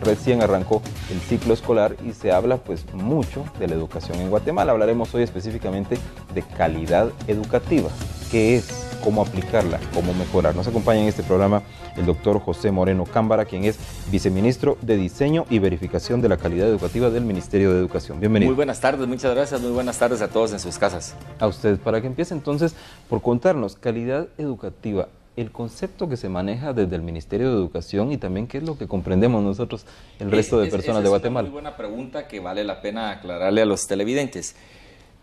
recién arrancó el ciclo escolar y se habla pues mucho de la educación en Guatemala. Hablaremos hoy específicamente de calidad educativa. ¿Qué es? ¿Cómo aplicarla? ¿Cómo mejorar? Nos acompaña en este programa el doctor José Moreno Cámbara, quien es viceministro de Diseño y Verificación de la Calidad Educativa del Ministerio de Educación. Bienvenido. Muy buenas tardes, muchas gracias. Muy buenas tardes a todos en sus casas. A usted, para que empiece entonces por contarnos, calidad educativa, el concepto que se maneja desde el Ministerio de Educación y también qué es lo que comprendemos nosotros, el resto de personas de Guatemala. Es una muy buena pregunta que vale la pena aclararle a los televidentes.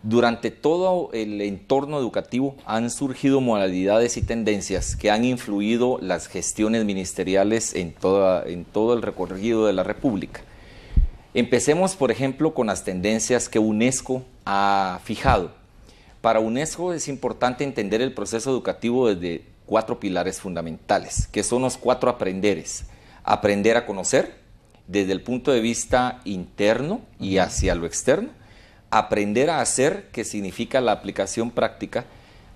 Durante todo el entorno educativo han surgido modalidades y tendencias que han influido las gestiones ministeriales en todo el recorrido de la República. Empecemos, por ejemplo, con las tendencias que UNESCO ha fijado. Para UNESCO es importante entender el proceso educativo desde 4 pilares fundamentales, que son los 4 aprenderes. Aprender a conocer desde el punto de vista interno y hacia lo externo. Aprender a hacer, que significa la aplicación práctica.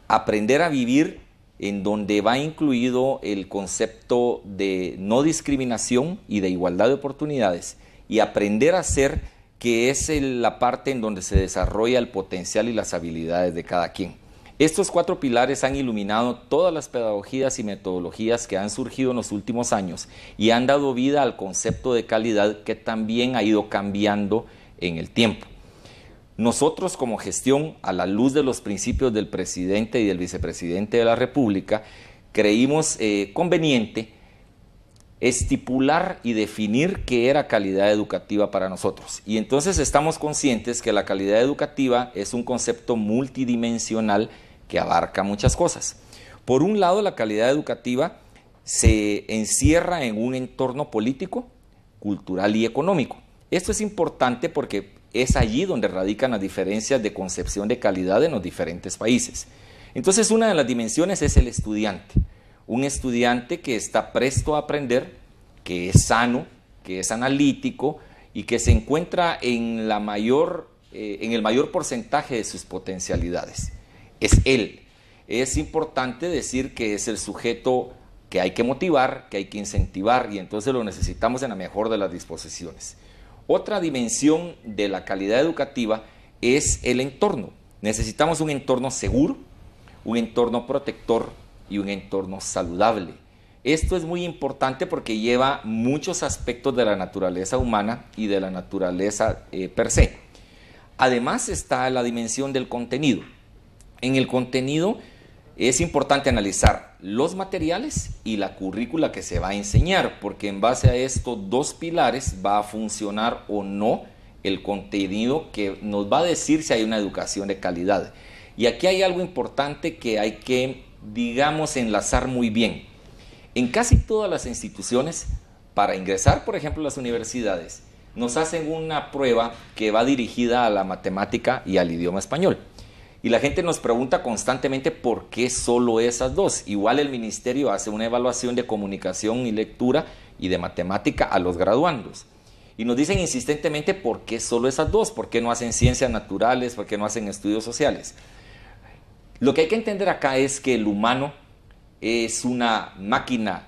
Aprender a vivir, en donde va incluido el concepto de no discriminación y de igualdad de oportunidades. Y aprender a ser, que es la parte en donde se desarrolla el potencial y las habilidades de cada quien. Estos 4 pilares han iluminado todas las pedagogías y metodologías que han surgido en los últimos años y han dado vida al concepto de calidad, que también ha ido cambiando en el tiempo. Nosotros, como gestión, a la luz de los principios del presidente y del vicepresidente de la República, creímos conveniente estipular y definir qué era calidad educativa para nosotros. Y entonces estamos conscientes que la calidad educativa es un concepto multidimensional que abarca muchas cosas. Por un lado, la calidad educativa se encierra en un entorno político, cultural y económico. Esto es importante porque es allí donde radican las diferencias de concepción de calidad en los diferentes países. Entonces, una de las dimensiones es el estudiante. Un estudiante que está presto a aprender, que es sano, que es analítico y que se encuentra en el mayor porcentaje de sus potencialidades. Es él. Es importante decir que es el sujeto que hay que motivar, que hay que incentivar, y entonces lo necesitamos en la mejor de las disposiciones. Otra dimensión de la calidad educativa es el entorno. Necesitamos un entorno seguro, un entorno protector y un entorno saludable. Esto es muy importante porque lleva muchos aspectos de la naturaleza humana y de la naturaleza per se. Además está la dimensión del contenido. En el contenido es importante analizar los materiales y la currícula que se va a enseñar, porque en base a estos 2 pilares va a funcionar o no el contenido que nos va a decir si hay una educación de calidad. Y aquí hay algo importante que hay que, digamos, enlazar muy bien. En casi todas las instituciones, para ingresar, por ejemplo, a las universidades, nos hacen una prueba que va dirigida a la matemática y al idioma español. Y la gente nos pregunta constantemente por qué solo esas 2. Igual el ministerio hace una evaluación de comunicación y lectura y de matemática a los graduandos. Y nos dicen insistentemente por qué solo esas 2, por qué no hacen ciencias naturales, por qué no hacen estudios sociales. Lo que hay que entender acá es que el humano es una máquina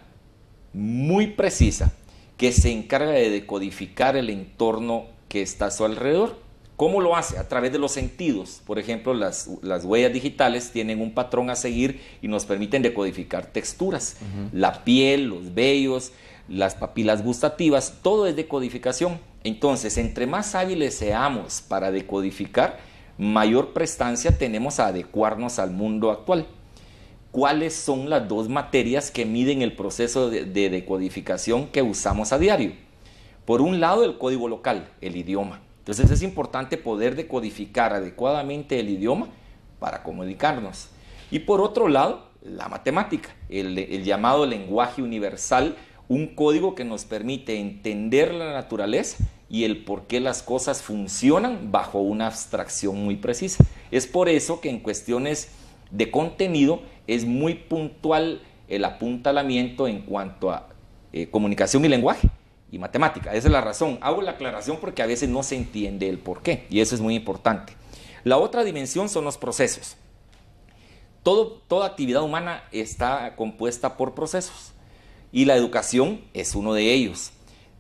muy precisa que se encarga de decodificar el entorno que está a su alrededor. ¿Cómo lo hace? A través de los sentidos. Por ejemplo, las huellas digitales tienen un patrón a seguir y nos permiten decodificar texturas. La piel, los vellos, las papilas gustativas, todo es decodificación. Entonces, entre más hábiles seamos para decodificar, mayor prestancia tenemos a adecuarnos al mundo actual. ¿Cuáles son las 2 materias que miden el proceso de decodificación que usamos a diario? Por un lado, el código local, el idioma. Entonces es importante poder decodificar adecuadamente el idioma para comunicarnos. Y por otro lado, la matemática, el llamado lenguaje universal, un código que nos permite entender la naturaleza y el por qué las cosas funcionan bajo una abstracción muy precisa. Es por eso que en cuestiones de contenido es muy puntual el apuntalamiento en cuanto a comunicación y lenguaje y matemática. Esa es la razón. Hago la aclaración porque a veces no se entiende el por qué, y eso es muy importante. La otra dimensión son los procesos. Toda actividad humana está compuesta por procesos y la educación es uno de ellos.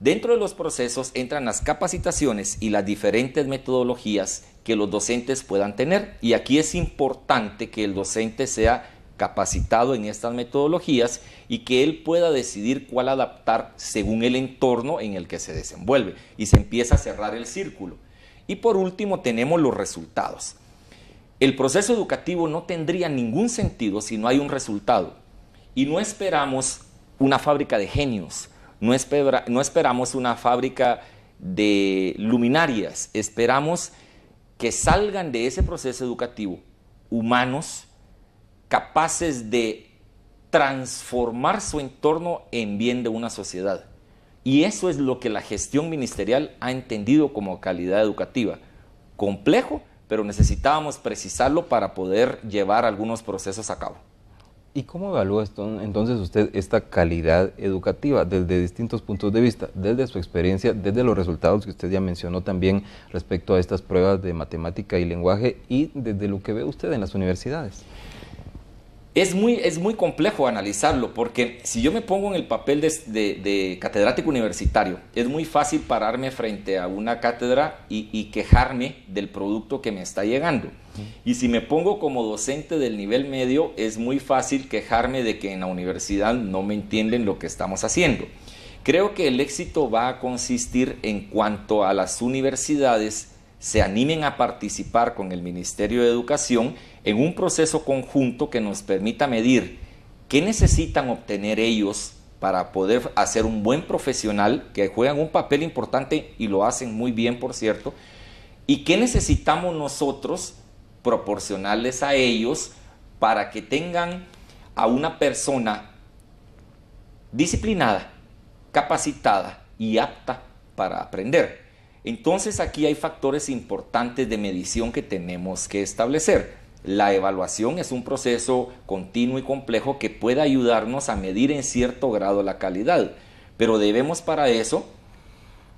Dentro de los procesos entran las capacitaciones y las diferentes metodologías que los docentes puedan tener. Y aquí es importante que el docente sea capacitado en estas metodologías y que él pueda decidir cuál adaptar según el entorno en el que se desenvuelve. Y se empieza a cerrar el círculo. Y por último tenemos los resultados. El proceso educativo no tendría ningún sentido si no hay un resultado. Y no esperamos una fábrica de genios. No esperamos una fábrica de luminarias, esperamos que salgan de ese proceso educativo humanos capaces de transformar su entorno en bien de una sociedad. Y eso es lo que la gestión ministerial ha entendido como calidad educativa. Complejo, pero necesitábamos precisarlo para poder llevar algunos procesos a cabo. ¿Y cómo evalúa entonces usted esta calidad educativa desde distintos puntos de vista, desde su experiencia, desde los resultados que usted ya mencionó también respecto a estas pruebas de matemática y lenguaje y desde lo que ve usted en las universidades? Es muy complejo analizarlo porque si yo me pongo en el papel de catedrático universitario, es muy fácil pararme frente a una cátedra y quejarme del producto que me está llegando. Y si me pongo como docente del nivel medio, es muy fácil quejarme de que en la universidad no me entienden lo que estamos haciendo. Creo que el éxito va a consistir en cuanto a las universidades se animen a participar con el Ministerio de Educación en un proceso conjunto que nos permita medir qué necesitan obtener ellos para poder hacer un buen profesional, que juegan un papel importante y lo hacen muy bien, por cierto, y qué necesitamos nosotros proporcionarles a ellos para que tengan a una persona disciplinada, capacitada y apta para aprender. Entonces aquí hay factores importantes de medición que tenemos que establecer. La evaluación es un proceso continuo y complejo que puede ayudarnos a medir en cierto grado la calidad, pero debemos para eso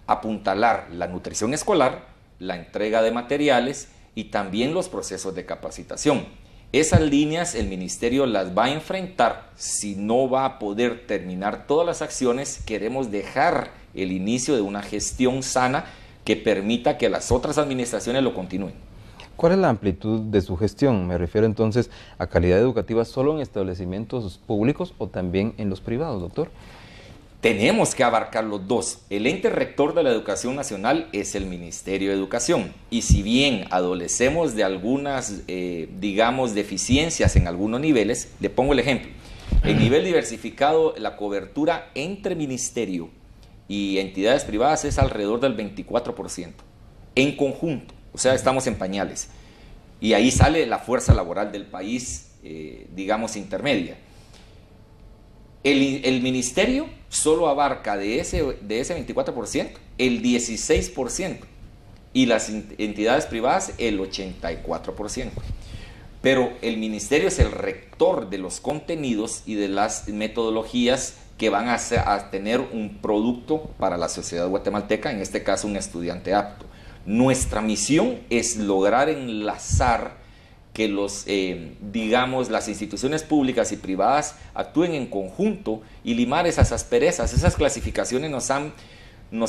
apuntalar la nutrición escolar, la entrega de materiales y también los procesos de capacitación. Esas líneas el ministerio las va a enfrentar. Si no va a poder terminar todas las acciones, queremos dejar el inicio de una gestión sana que permita que las otras administraciones lo continúen. ¿Cuál es la amplitud de su gestión? Me refiero entonces a calidad educativa solo en establecimientos públicos o también en los privados, doctor. Tenemos que abarcar los dos. El ente rector de la educación nacional es el Ministerio de Educación. Y si bien adolecemos de algunas, digamos, deficiencias en algunos niveles, le pongo el ejemplo. En nivel diversificado, la cobertura entre ministerio y entidades privadas es alrededor del 24%. En conjunto, o sea, estamos en pañales. Y ahí sale la fuerza laboral del país, digamos, intermedia. El ministerio solo abarca de ese 24%, el 16%, y las entidades privadas el 84%. Pero el ministerio es el rector de los contenidos y de las metodologías que van a tener un producto para la sociedad guatemalteca, en este caso un estudiante apto. Nuestra misión es lograr enlazar que digamos, las instituciones públicas y privadas actúen en conjunto y limar esas asperezas. Esas clasificaciones nos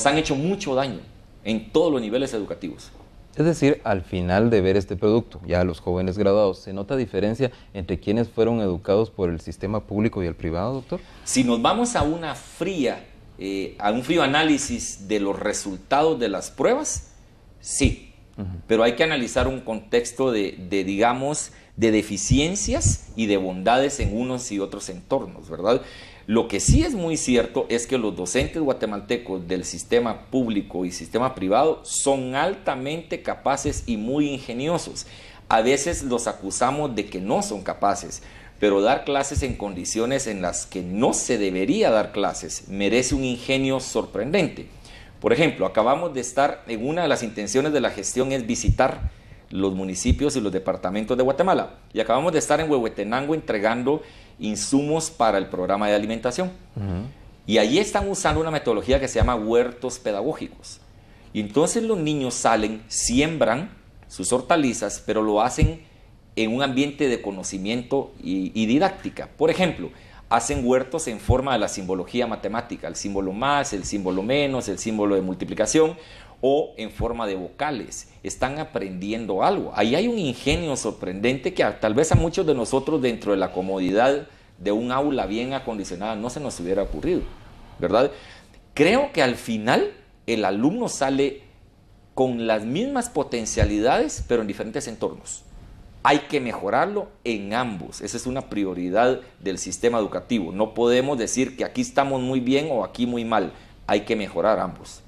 han hecho mucho daño en todos los niveles educativos. Es decir, al final de ver este producto, ya los jóvenes graduados, ¿se nota diferencia entre quienes fueron educados por el sistema público y el privado, doctor? Si nos vamos a un frío análisis de los resultados de las pruebas, sí. Pero hay que analizar un contexto digamos, de deficiencias y de bondades en unos y otros entornos, ¿verdad? Lo que sí es muy cierto es que los docentes guatemaltecos del sistema público y sistema privado son altamente capaces y muy ingeniosos. A veces los acusamos de que no son capaces, pero dar clases en condiciones en las que no se debería dar clases merece un ingenio sorprendente. Por ejemplo, acabamos de estar en una de las intenciones de la gestión es visitar los municipios y los departamentos de Guatemala. Y acabamos de estar en Huehuetenango entregando insumos para el programa de alimentación. Y allí están usando una metodología que se llama huertos pedagógicos. Y entonces los niños salen, siembran sus hortalizas, pero lo hacen en un ambiente de conocimiento y didáctica. Por ejemplo, hacen huertos en forma de la simbología matemática, el símbolo más, el símbolo menos, el símbolo de multiplicación, o en forma de vocales. Están aprendiendo algo. Ahí hay un ingenio sorprendente que tal vez a muchos de nosotros, dentro de la comodidad de un aula bien acondicionada, no se nos hubiera ocurrido, ¿verdad? Creo que al final el alumno sale con las mismas potencialidades, pero en diferentes entornos. Hay que mejorarlo en ambos. Esa es una prioridad del sistema educativo. No podemos decir que aquí estamos muy bien o aquí muy mal. Hay que mejorar ambos.